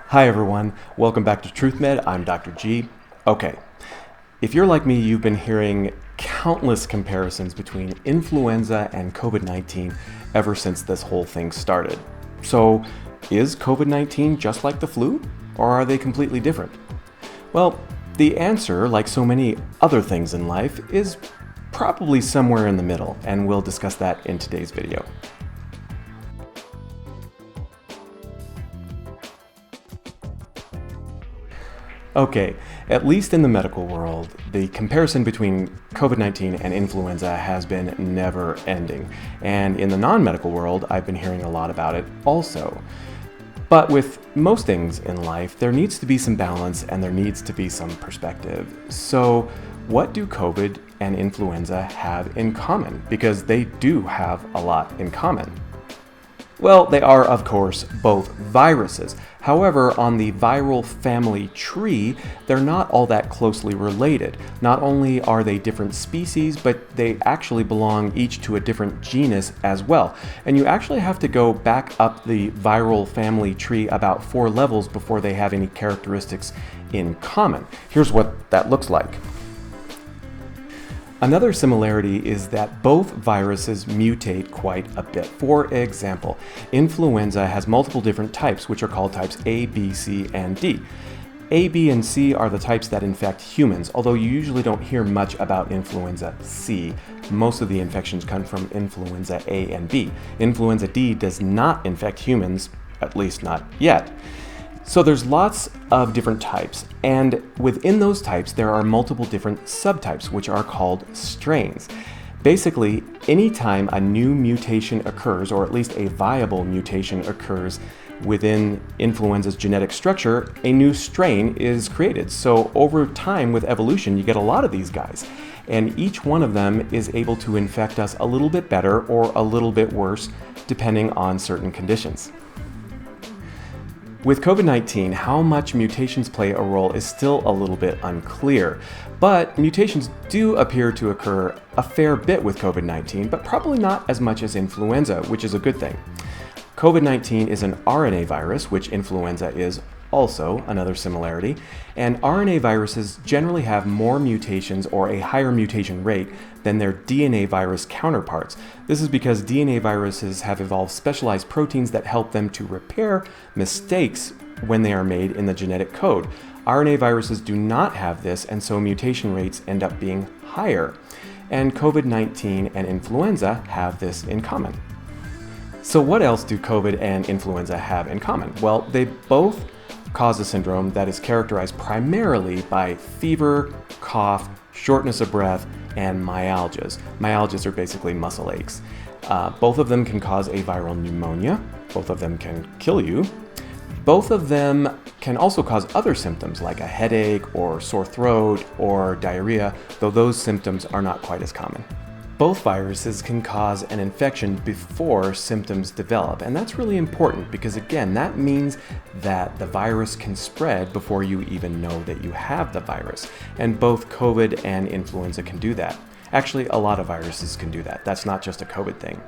Hi everyone, welcome back to TruthMed. I'm Dr. G. Okay, if you're like me, you've been hearing countless comparisons between influenza and COVID-19 ever since this whole thing started. So, is COVID-19 just like the flu, or are they completely different? Well, the answer, like so many other things in life, is probably somewhere in the middle, and we'll discuss that in today's video. Okay, at least in the medical world, the comparison between COVID-19 and influenza has been never ending. And in the non-medical world, I've been hearing a lot about it also. But with most things in life, there needs to be some balance and there needs to be some perspective. So what do COVID and influenza have in common? Because they do have a lot in common. Well, they are, of course, both viruses. However, on the viral family tree, they're not all that closely related. Not only are they different species, but they actually belong each to a different genus as well. And you actually have to go back up the viral family tree about 4 levels before they have any characteristics in common. Here's what that looks like. Another similarity is that both viruses mutate quite a bit. For example, influenza has multiple different types, which are called types A, B, C, and D. A, B, and C are the types that infect humans, although you usually don't hear much about influenza C. Most of the infections come from influenza A and B. Influenza D does not infect humans, at least not yet. So there's lots of different types, and within those types there are multiple different subtypes, which are called strains. Basically, anytime a new mutation occurs, or at least a viable mutation occurs within influenza's genetic structure, a new strain is created. So over time with evolution, you get a lot of these guys, and each one of them is able to infect us a little bit better or a little bit worse, depending on certain conditions. With COVID-19, how much mutations play a role is still a little bit unclear, but mutations do appear to occur a fair bit with COVID-19, but probably not as much as influenza, which is a good thing. COVID-19 is an RNA virus, which influenza is also another similarity, and RNA viruses generally have more mutations or a higher mutation rate than their DNA virus counterparts. This is because DNA viruses have evolved specialized proteins that help them to repair mistakes when they are made in the genetic code. RNA viruses do not have this, and so mutation rates end up being higher. And COVID-19 and influenza have this in common. So what else do COVID and influenza have in common? Well, they both cause a syndrome that is characterized primarily by fever, cough, shortness of breath, and myalgias. Myalgias are basically muscle aches. Both of them can cause a viral pneumonia. Both of them can kill you. Both of them can also cause other symptoms like a headache or sore throat or diarrhea, though those symptoms are not quite as common. Both viruses can cause an infection before symptoms develop, and that's really important because, again, that means that the virus can spread before you even know that you have the virus, and both COVID and influenza can do that. Actually, a lot of viruses can do that. That's not just a COVID thing.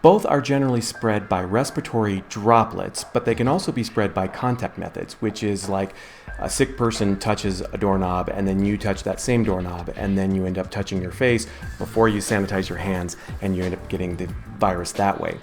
Both are generally spread by respiratory droplets, but they can also be spread by contact methods, which is like a sick person touches a doorknob and then you touch that same doorknob and then you end up touching your face before you sanitize your hands and you end up getting the virus that way.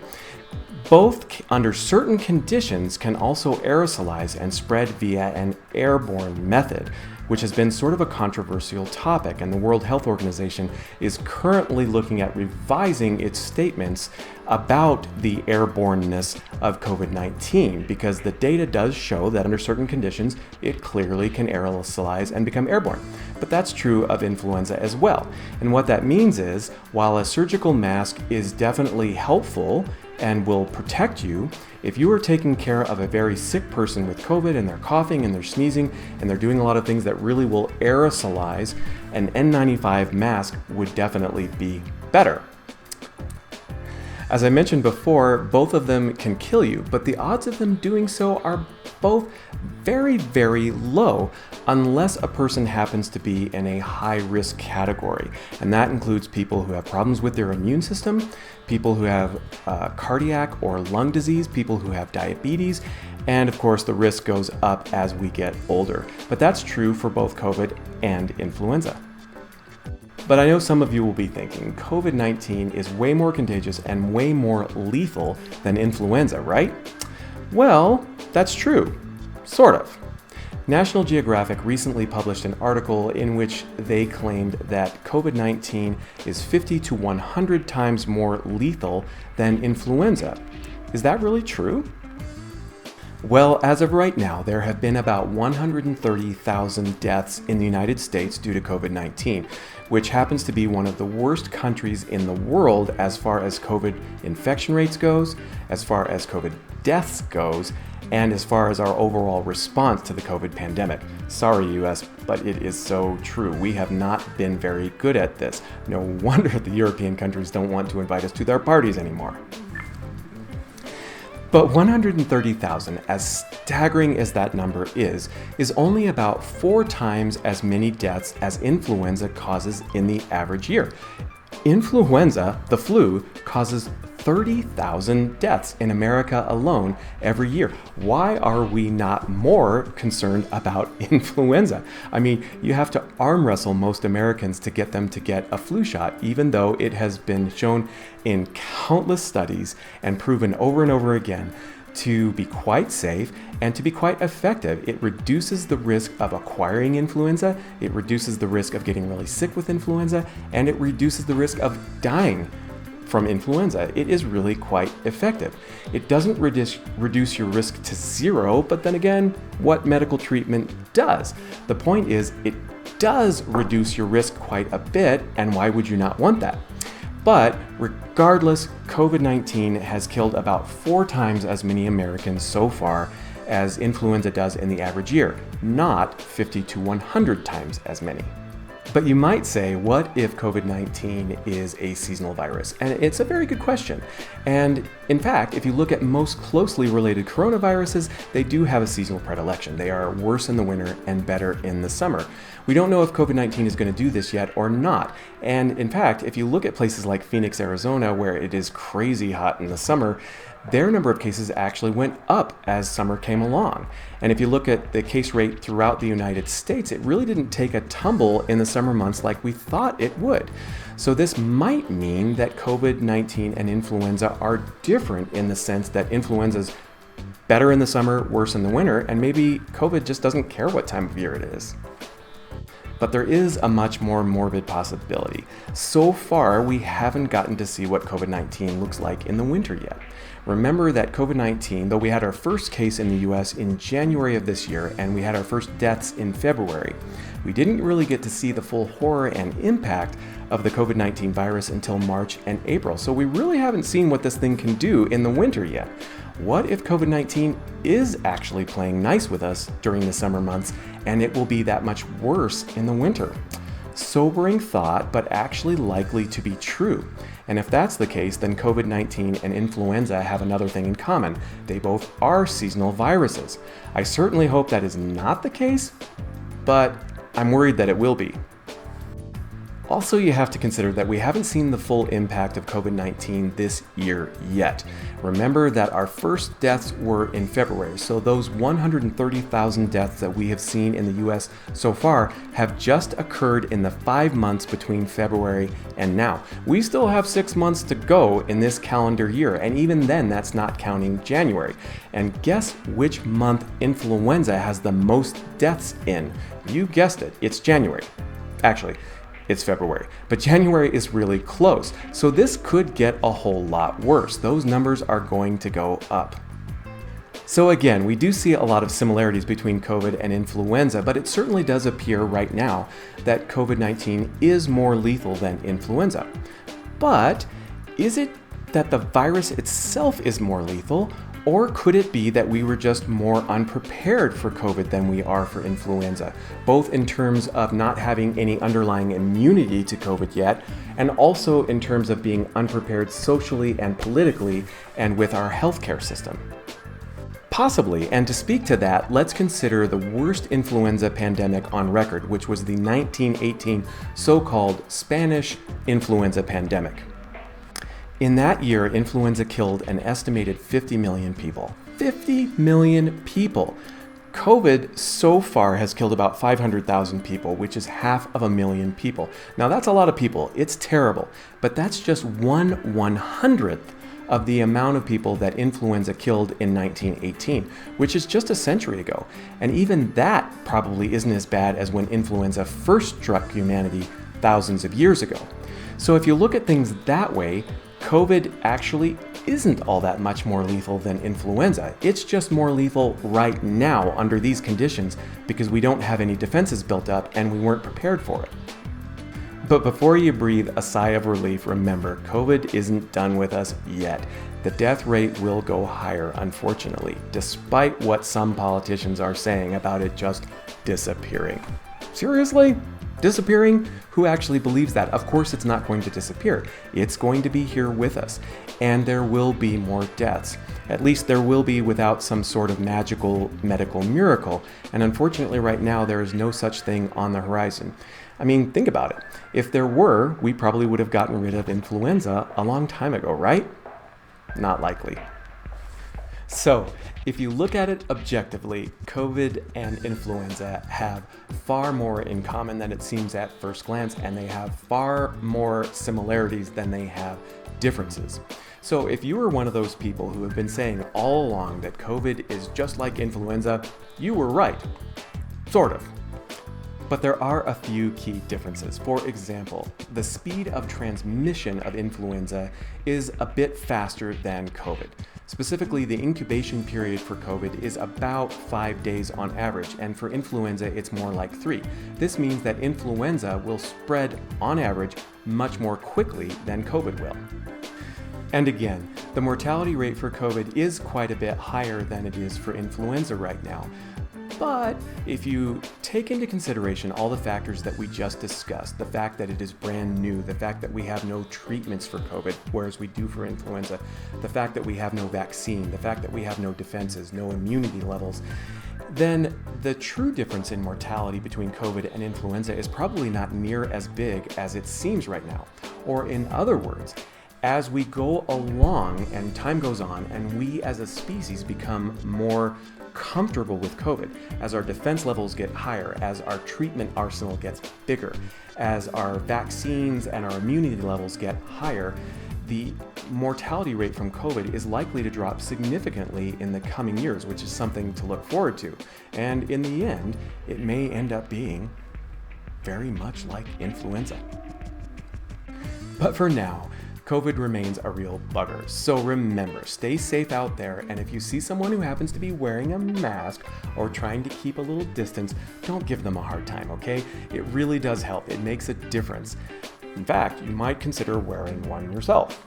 Both, under certain conditions, can also aerosolize and spread via an airborne method, which has been sort of a controversial topic, and the World Health Organization is currently looking at revising its statements about the airborneness of COVID-19, because the data does show that under certain conditions, it clearly can aerosolize and become airborne. But that's true of influenza as well. And what that means is, while a surgical mask is definitely helpful and will protect you, if you are taking care of a very sick person with COVID and they're coughing and they're sneezing and they're doing a lot of things that really will aerosolize, an N95 mask would definitely be better. As I mentioned before, both of them can kill you, but the odds of them doing so are both very, very low unless a person happens to be in a high-risk category. And that includes people who have problems with their immune system, people who have cardiac or lung disease, people who have diabetes, and of course the risk goes up as we get older. But that's true for both COVID and influenza. But I know some of you will be thinking, COVID-19 is way more contagious and way more lethal than influenza, right? Well, that's true. Sort of. National Geographic recently published an article in which they claimed that COVID-19 is 50 to 100 times more lethal than influenza. Is that really true? Well, as of right now, there have been about 130,000 deaths in the United States due to COVID-19, which happens to be one of the worst countries in the world as far as COVID infection rates goes, as far as COVID deaths goes, and as far as our overall response to the COVID pandemic. Sorry, US, but it is so true. We have not been very good at this. No wonder the European countries don't want to invite us to their parties anymore. But 130,000, as staggering as that number is only about 4 times as many deaths as influenza causes in the average year. Influenza, the flu, causes 30,000 deaths in America alone every year. Why are we not more concerned about influenza? I mean, you have to arm wrestle most Americans to get them to get a flu shot, even though it has been shown in countless studies and proven over and over again to be quite safe and to be quite effective. It reduces the risk of acquiring influenza, it reduces the risk of getting really sick with influenza, and it reduces the risk of dying from influenza. It is really quite effective. It doesn't reduce your risk to zero, but then again, what medical treatment does? The point is, it does reduce your risk quite a bit, and why would you not want that? But regardless, COVID-19 has killed about 4 times as many Americans so far as influenza does in the average year, not 50 to 100 times as many. But you might say, what if COVID-19 is a seasonal virus? And it's a very good question. And in fact, if you look at most closely related coronaviruses, they do have a seasonal predilection. They are worse in the winter and better in the summer. We don't know if COVID-19 is going to do this yet or not. And in fact, if you look at places like Phoenix, Arizona, where it is crazy hot in the summer, their number of cases actually went up as summer came along. And if you look at the case rate throughout the United States, it really didn't take a tumble in the summer months like we thought it would. So this might mean that COVID-19 and influenza are different in the sense that influenza's better in the summer, worse in the winter, and maybe COVID just doesn't care what time of year it is. But there is a much more morbid possibility. So far, we haven't gotten to see what COVID-19 looks like in the winter yet. Remember that COVID-19, though we had our first case in the US in January of this year, and we had our first deaths in February, we didn't really get to see the full horror and impact of the COVID-19 virus until March and April. So we really haven't seen what this thing can do in the winter yet. What if COVID-19 is actually playing nice with us during the summer months and it will be that much worse in the winter? Sobering thought, but actually likely to be true. And if that's the case, then COVID-19 and influenza have another thing in common. They both are seasonal viruses. I certainly hope that is not the case, but I'm worried that it will be. Also, you have to consider that we haven't seen the full impact of COVID-19 this year yet. Remember that our first deaths were in February, so those 130,000 deaths that we have seen in the US so far have just occurred in the 5 months between February and now. We still have 6 months to go in this calendar year, and even then that's not counting January. And guess which month influenza has the most deaths in? You guessed it, it's January. Actually, it's February, but January is really close, so this could get a whole lot worse. Those numbers are going to go up. So again, we do see a lot of similarities between COVID and influenza, but it certainly does appear right now that COVID-19 is more lethal than influenza. But is it that the virus itself is more lethal, or could it be that we were just more unprepared for COVID than we are for influenza, both in terms of not having any underlying immunity to COVID yet, and also in terms of being unprepared socially and politically and with our healthcare system? Possibly, and to speak to that, let's consider the worst influenza pandemic on record, which was the 1918 so-called Spanish influenza pandemic. In that year, influenza killed an estimated 50 million people. 50 million people! COVID so far has killed about 500,000 people, which is 500,000 people. Now that's a lot of people, it's terrible, but that's just 1/100th of the amount of people that influenza killed in 1918, which is just a century ago. And even that probably isn't as bad as when influenza first struck humanity thousands of years ago. So if you look at things that way, COVID actually isn't all that much more lethal than influenza. It's just more lethal right now under these conditions because we don't have any defenses built up and we weren't prepared for it. But before you breathe a sigh of relief, remember, COVID isn't done with us yet. The death rate will go higher, unfortunately, despite what some politicians are saying about it just disappearing. Seriously? Disappearing? Who actually believes that? Of course it's not going to disappear. It's going to be here with us, and there will be more deaths. At least there will be without some sort of magical medical miracle, and unfortunately right now there is no such thing on the horizon. I mean, think about it. If there were, we probably would have gotten rid of influenza a long time ago, right? Not likely. So, if you look at it objectively, COVID and influenza have far more in common than it seems at first glance, and they have far more similarities than they have differences. So if you were one of those people who have been saying all along that COVID is just like influenza, you were right. Sort of. But there are a few key differences. For example, the speed of transmission of influenza is a bit faster than COVID. Specifically, the incubation period for COVID is about 5 days on average, and for influenza, it's more like 3. This means that influenza will spread, on average, much more quickly than COVID will. And again, the mortality rate for COVID is quite a bit higher than it is for influenza right now. But if you take into consideration all the factors that we just discussed, the fact that it is brand new, the fact that we have no treatments for COVID, whereas we do for influenza, the fact that we have no vaccine, the fact that we have no defenses, no immunity levels, then the true difference in mortality between COVID and influenza is probably not near as big as it seems right now. Or in other words, as we go along and time goes on and we as a species become more comfortable with COVID, as our defense levels get higher, as our treatment arsenal gets bigger, as our vaccines and our immunity levels get higher, the mortality rate from COVID is likely to drop significantly in the coming years, which is something to look forward to. And in the end, it may end up being very much like influenza. But for now, COVID remains a real bugger. So remember, stay safe out there, and if you see someone who happens to be wearing a mask or trying to keep a little distance, don't give them a hard time, okay? It really does help. It makes a difference. In fact, you might consider wearing one yourself.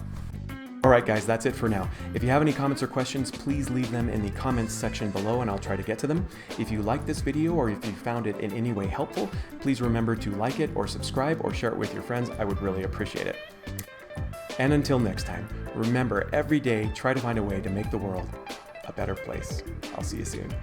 All right, guys, that's it for now. If you have any comments or questions, please leave them in the comments section below and I'll try to get to them. If you liked this video or if you found it in any way helpful, please remember to like it or subscribe or share it with your friends. I would really appreciate it. And until next time, remember, every day, try to find a way to make the world a better place. I'll see you soon.